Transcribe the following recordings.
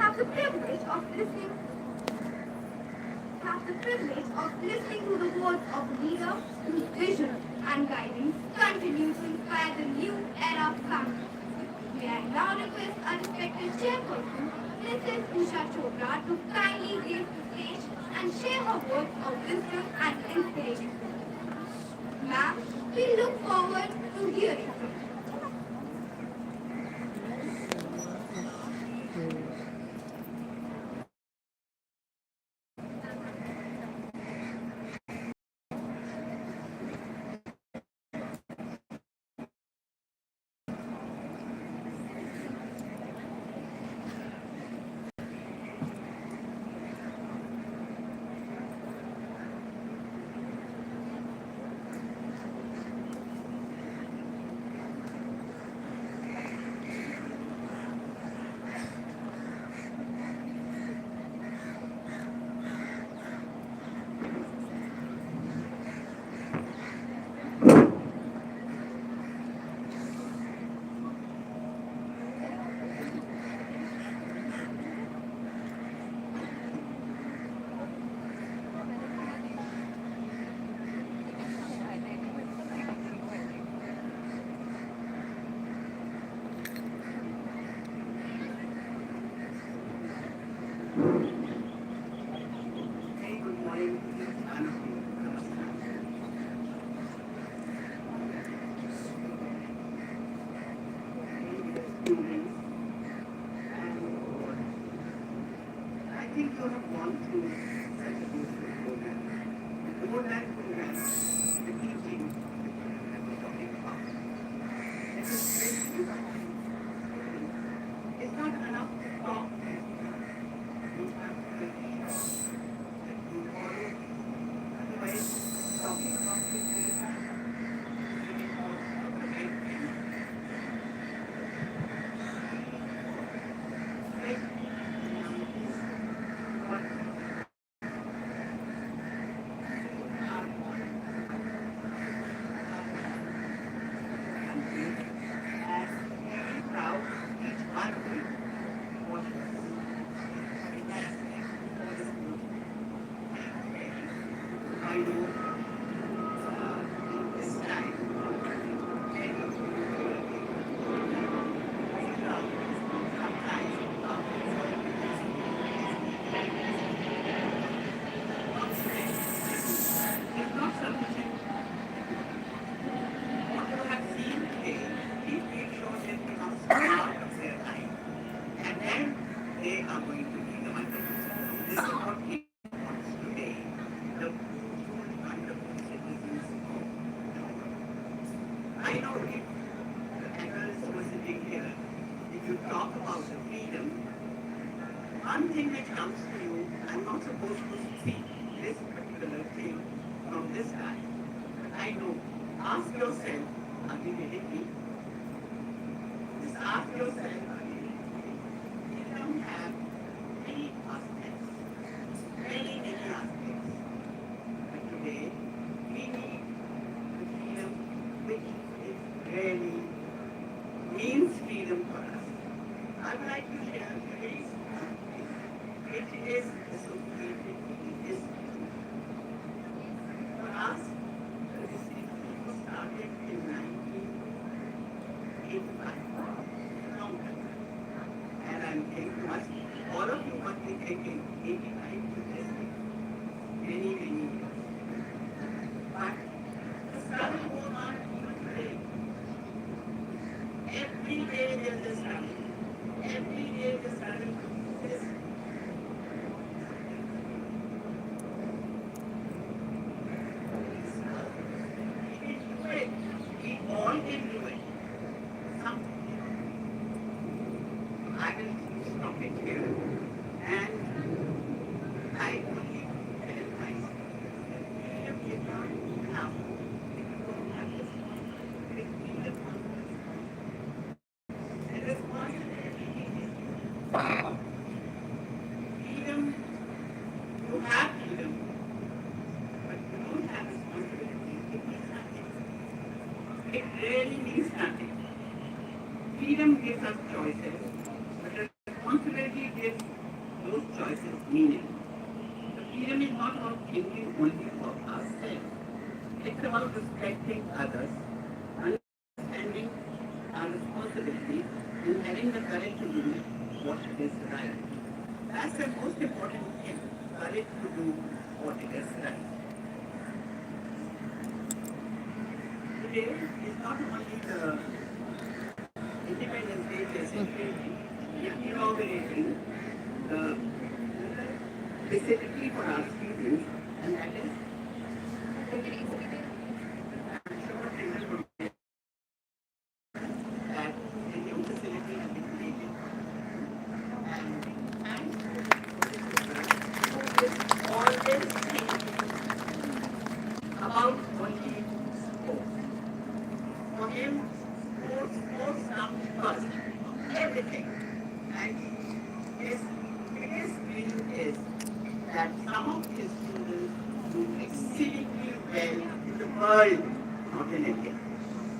have the privilege of listening to the words of a leader whose vision and guidance continue to inspire the new era of family. May I now request our respected chairperson, Mrs. Usha Chopra, to kindly grace the stage and share her words of wisdom and inspiration. Ma'am, we look forward to hearing from you. Hey, good morning. Namaskar. Students, and I think you have gone through such a beautiful program. More than program, the teaching that we're talking about. It is very beautiful. It's not enough to talk. You have to make sure that you follow. Otherwise, talking about it will have really cause a great thing. Like, what are country as very proud each one of you was in that aspect for this group. I know in this time, many of you will be very proud sometimes of it's not sufficient. What you have seen today, please make sure it becomes part of their life. And then they are going to be the wonderful citizens. This is what he wants today. The beautiful, wonderful citizens of the world. I know if the analysts were sitting here, if you talk about the freedom, one thing that comes to you, I'm not supposed to see this particular thing from this guy. But I know. Ask yourself, are we getting me? Just ask yourself, are we getting me? We don't have many aspects, many aspects. But today, we need the freedom which is really means freedom for us. I would like to share today's it is associated with this. For us, this started in 1985, long time. And I'm thinking, all of you must be thinking 85 to this day, many years. But the struggle goes on even today. Every day there's a struggle. Every day the struggle is we all can do it. Some, I will stop it here. And I only tell myself that freedom is not enough. If you don't have this freedom, the responsibility is freedom. You have freedom, but you don't have responsibility. It means nothing. It really means nothing. Freedom gives us choices, but responsibility gives meaning. The freedom is not about thinking only for ourselves. It's about respecting others, understanding our responsibilities, and having the courage to do what is right. That's the most important thing, courage to do what is right. Today is not only the Independence Day celebration, we are inaugurating the facility for our students, and that is, I'm sure children would get that a new facility has been created. And thanks to who is always thinking about only sports. For him, sports comes first, everything. And his biggest dream is that some of his students do exceedingly well in the world, not in India.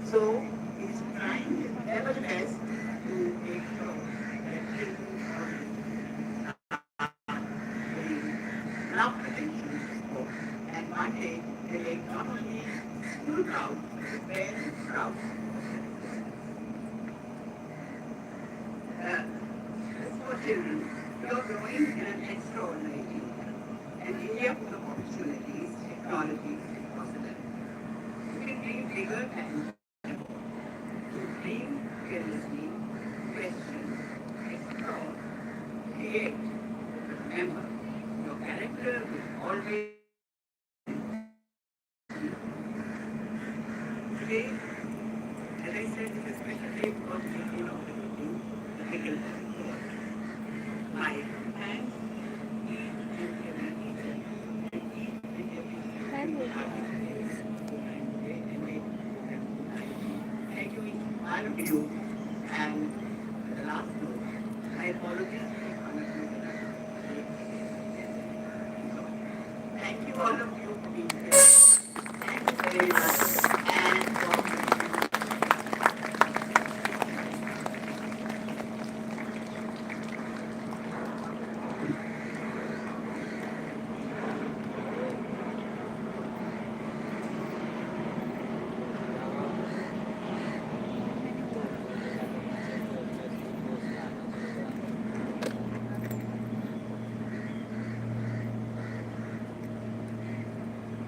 So he's trying his level best to make sure that children will love attention to sport. And one day they make not only school proud, but parents proud. This for children, you are growing in an extraordinary field. And India full of opportunities, technology, and possibilities. You can dream bigger and ever. So dream fearlessly, question, explore, create. Remember, your character will always today, as I said, is a special day because we are inaugurating the Pickle Board. My thanks to each and every teacher and each and every student who participated today and made the program tonight. Thank you, all of you. And the last note, my apologies for the punishment that I take. Thank you all of you for being here. Thank you very much. And God bless you.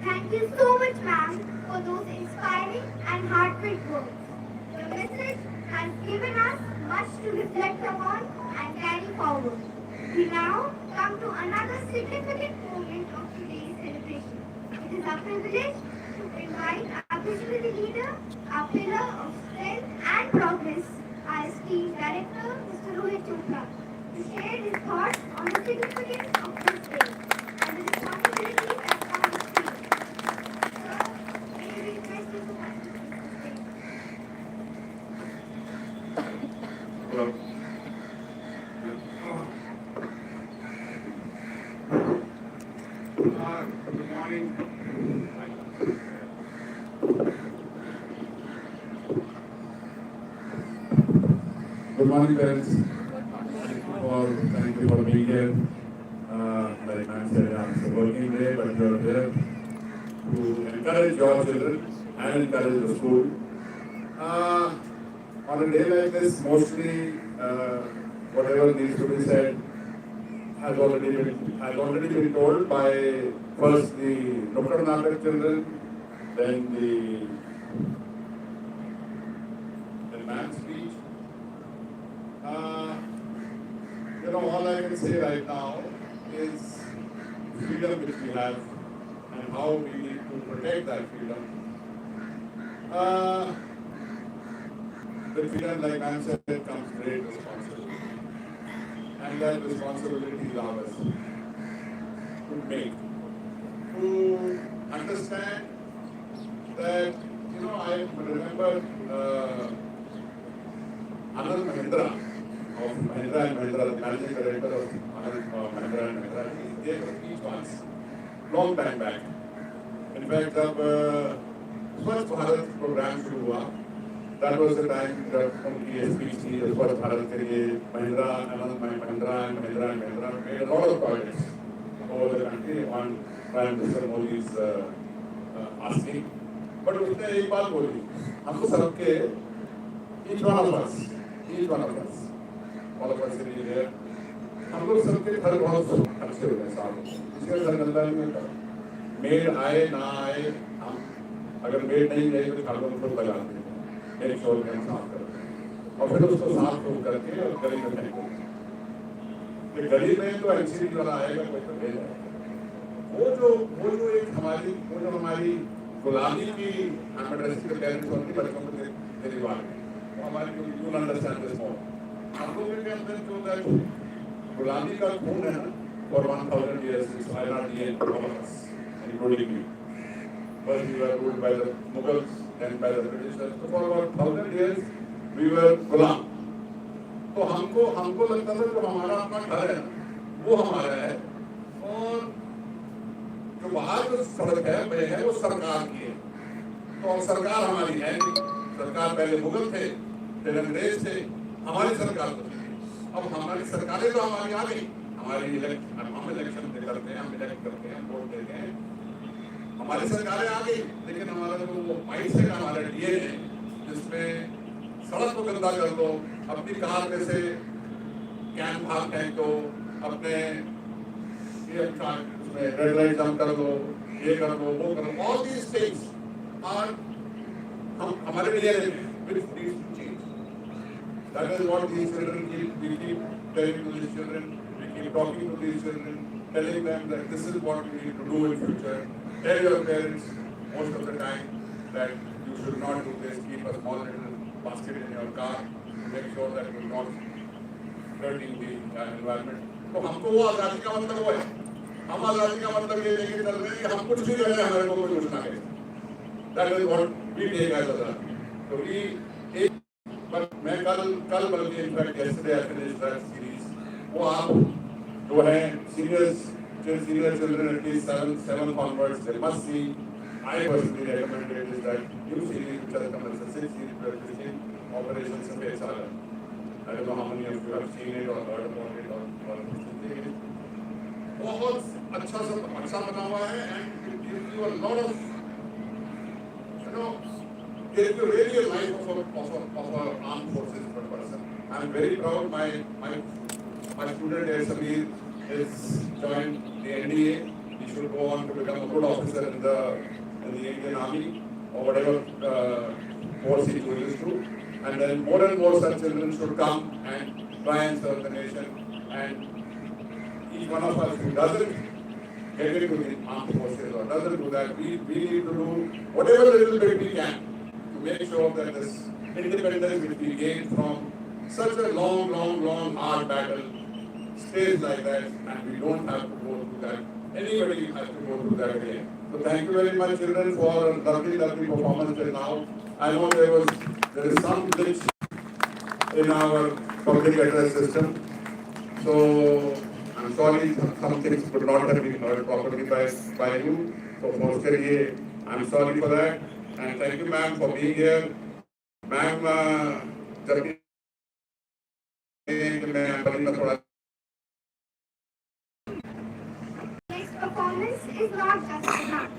Thank you so much, ma'am, for those inspiring and heartfelt words. Your message has given us much to reflect upon and carry forward. We now come to another significant moment of today's celebration. It is our privilege to invite our visionary leader, our pillar of strength and progress, our esteemed director, Mr. Rohit Chopra, to share his thoughts on the significance of this day and the responsibilities that come with it. Sir, may we request you to participate in this day? Hello. Good morning. Good morning, parents. Thank you for being here. Like ma'am said, it's a working day, but you are there to encourage your children and encourage the school. Uh, on a day like this, mostly whatever needs to be said has already been told by first the Dr. Nagar children, then the man's speech. Uh, all I can say right now is freedom which we have and how we need to protect that freedom. Uh, with freedom, like man said, comes great responsibility. And that responsibility is ours to make, to understand that, I remember Anand Mahindra of Mahindra and Mahindra, the managing director of Mahindra and Mahindra, he gave a speech once, long time back. In fact, जब स्वच्छ Bharat programme शुरू हुआ, that was the time जब उनकी speech थी स्वच्छ भारत के लिए Mahindra and Mahindra made a lot of projects. over the country on Prime Minister Modi's asking. But उसने एक बात बोली, हमको सबके each one of us, all of us in here, हम लोग सबके घर बहुत अच्छे होते हैं साथ में. इसका घर गंदा नहीं होता. मेड आए ना आए, हम अगर मेड नहीं गए तो घर में खुद लगाते हैं, एक शोर में साफ करते हैं और फिर उसको साफ करके और गली में फेंक देते हैं. गली में तो एक्सीडेंट वाला आएगा कोई तो ले जाएगा. वो जो एक हमारी गुलामी की एडवर्टाइजमेंट के पेरेंट्स होती बच्चों को मेरी बात है, हमारी यू अंडरस्टैंड दिस मोर. हम लोगों के अंदर जो है गुलामी का खून है ना, for 1000 years is IRDN all of us, including me. First we were ruled by the Mughals, then by the Britishers. So for about 1000 years we were गुलाम. तो हमको लगता था जो हमारा अपना घर है वो हमारा है, और जो बाहर जो सड़क है वो सरकार की है. तो सरकार हमारी है नहीं. सरकार पहले मुगल थे, फिर अंग्रेज थे, हमारी सरकार तो थी. अब हमारी सरकारें तो हमारी आ गई. हम इलेक्शन करते हैं, हम इलेक्ट करते हैं, वोट देते हैं, हमारी सरकारें आ गई. लेकिन हमारा जो वो माइंड सेट हमारा डीएनए है, जिसमें सड़क को गंदा कर दो, अपनी कार में से कैन भाग फेंक दो, अपने उसमें रेड लाइट जंप कर दो, ये कर दो, वो कर दो, ऑल दीज थिंग्स आर हमारे डीएनए में, which needs to change. That is what these children we keep telling to these children. We keep talking to these children, telling them that this is what we need to do in future. Tell your parents most of the time that you should not do this. Keep a small little basket in your car to make sure that you're not hurting the environment. तो हमको वो आज़ादी का मतलब वो है. हम आज़ादी का मतलब ये लेके चल रहे हैं कि हम कुछ भी करें, हमारे को कोई कुछ ना करे. That is what we take as आज़ादी. तो we but मैं कल बल्कि in fact yesterday I finished that series. वो आप जो है senior children at least 7 onwards they must see. I personally recommend it is that new series which has come as a 6 series presentation Operation Safed Sagar. I don't know how many of you have seen it or heard about it or listened to it. बहुत अच्छा बना हुआ है and it gives you a lot of gives you really a life of a armed forces person. I am very proud. My student Samir has joined the NDA. He should go on to become a good officer in the Indian Army or whatever force he chooses to. And then more and more such children should come and try and serve the nation. And each one of us who doesn't get into the armed forces or doesn't do that, we need to do whatever little bit we can to make sure that this independence which we gained from such a long, hard battle stays like that, and we don't have to go through that. Anybody has to go through that again. So thank you very much, children, for a lovely performance till now. I know there is some glitch in our public address system. So I'm sorry some things could not have been heard properly by you. So firstly, I'm sorry for that. And thank you, ma'am, for being here. Ma'am, This performance is not just a dance.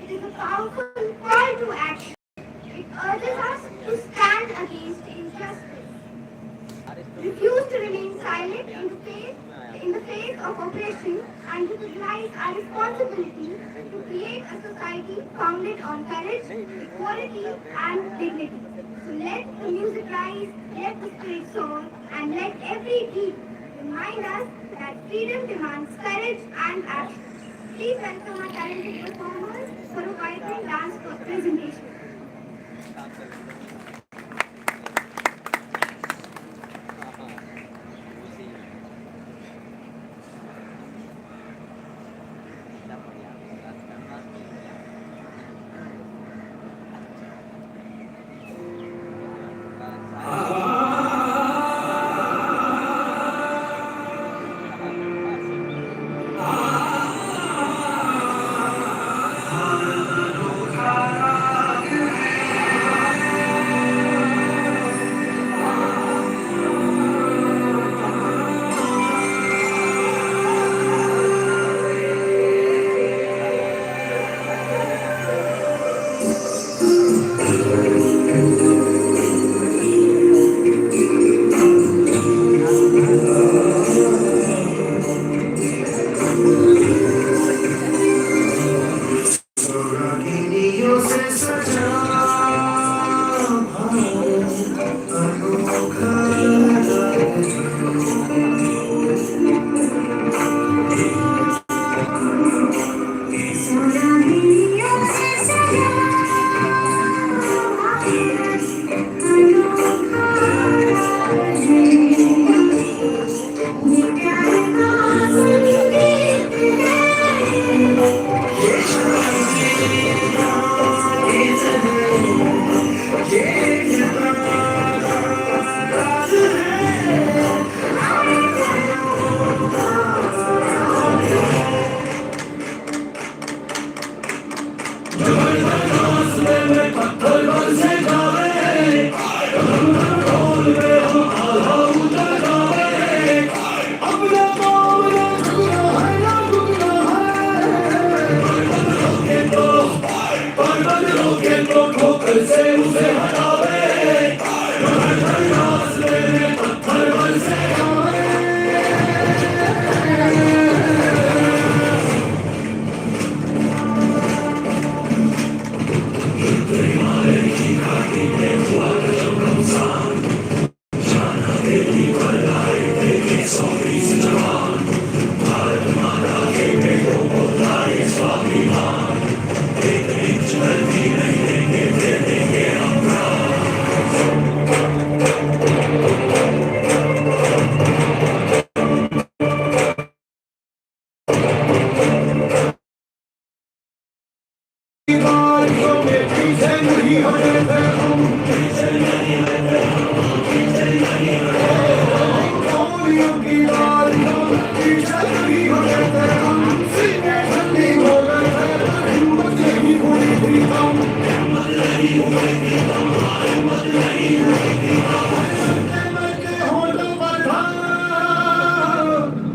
It is a powerful call to action. It urges us to stand against injustice, refuse to remain silent in the face of oppression, and recognize our responsibility to create a society founded on courage, equality, and dignity. So let the music rise, let the spirit soar, and let every beat remind us that freedom demands courage and action. Please welcome our talented performers for a vibrant dance presentation.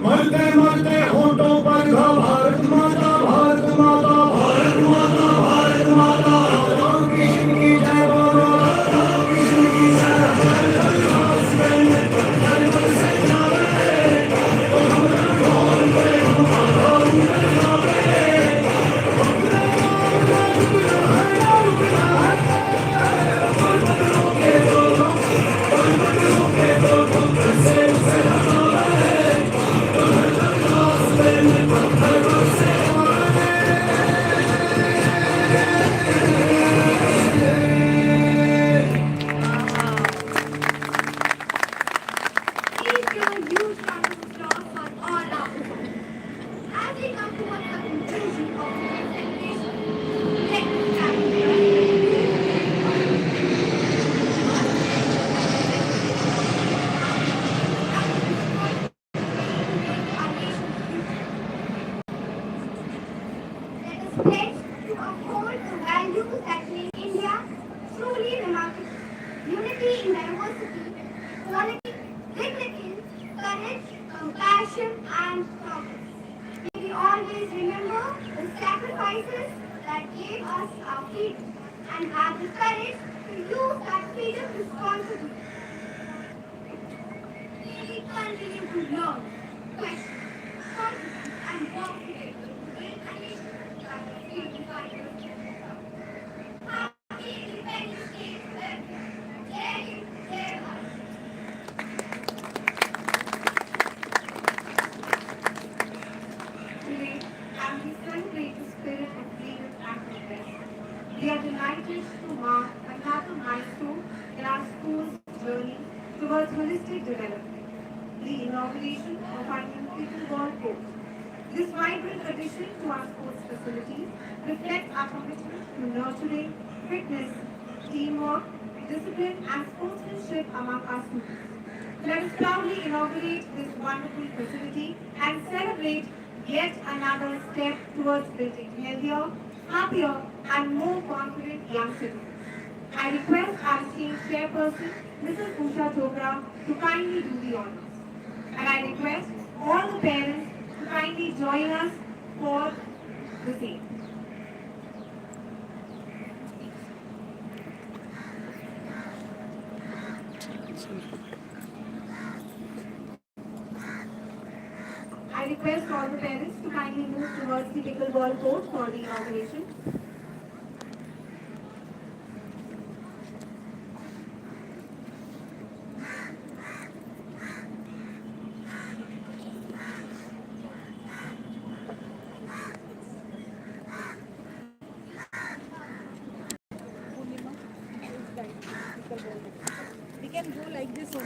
मरते मरते होठों पर था भारत माता भारत माता भारत माता भारत माता कृष्ण की जय बोलो कृष्ण की Please give a huge round of applause for all our performers. As we come towards the conclusion of today's celebration, let me stand request you to take a moment to concentrate on the message that will whisper into our nation's future. Let us pledge to uphold the values that make India truly remarkable. Unity in diversity, equality, dignity, courage, compassion, and progress. May we always remember the sacrifices that gave us our freedom and have the courage to use that freedom responsibly. May we continue to learn, question, contribute, and work together to build a nation that the freedom fighters dreamed of. Happy Independence Day to everyone. Jai Hind, Jai Bharat. Today, as we celebrate the spirit of freedom and progress, we are delighted to mark another milestone in our school's journey towards holistic development, the inauguration of our new pickleball court. This vibrant addition to our sports facilities reflects our commitment to nurturing fitness, teamwork, discipline, and sportsmanship among our students. Let us proudly inaugurate this wonderful facility and celebrate yet another step towards building healthier, happier, and more confident young citizens. I request our esteemed chairperson, Mrs. Usha Chopra, to kindly do the honors. And I request all the parents to kindly join us for the same. I request all the parents to kindly move towards the pickleball court for the inauguration. We can go like this only.